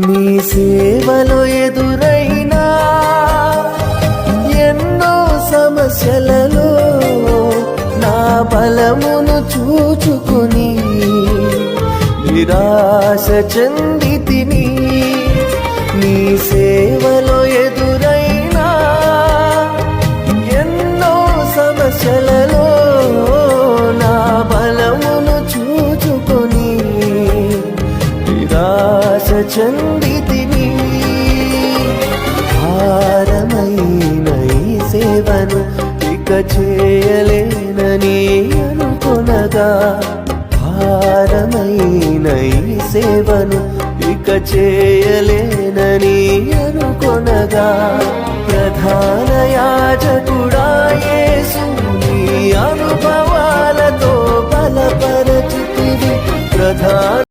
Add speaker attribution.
Speaker 1: నీ సేవలో ఎదురైనా ఎన్నో సమస్యలలో నా బలమును చూచుకుని నిరాశ చెందితిని. నీ సేవలో ఎదురైనా ఎన్నో సమస్యలలో నా బలమును చూచుకొని నిరాశ చెందితిని. భారమైన ఈ సేవను ఇక చేయలేనని అనుకొనగా, భారమైన ఈ సేవను ఇక చేయలేనని అనుకొనగా, ప్రధాన యాజకుడా యేసు నీ అనుభవాలతో బలపరచుతివి. ప్రధాన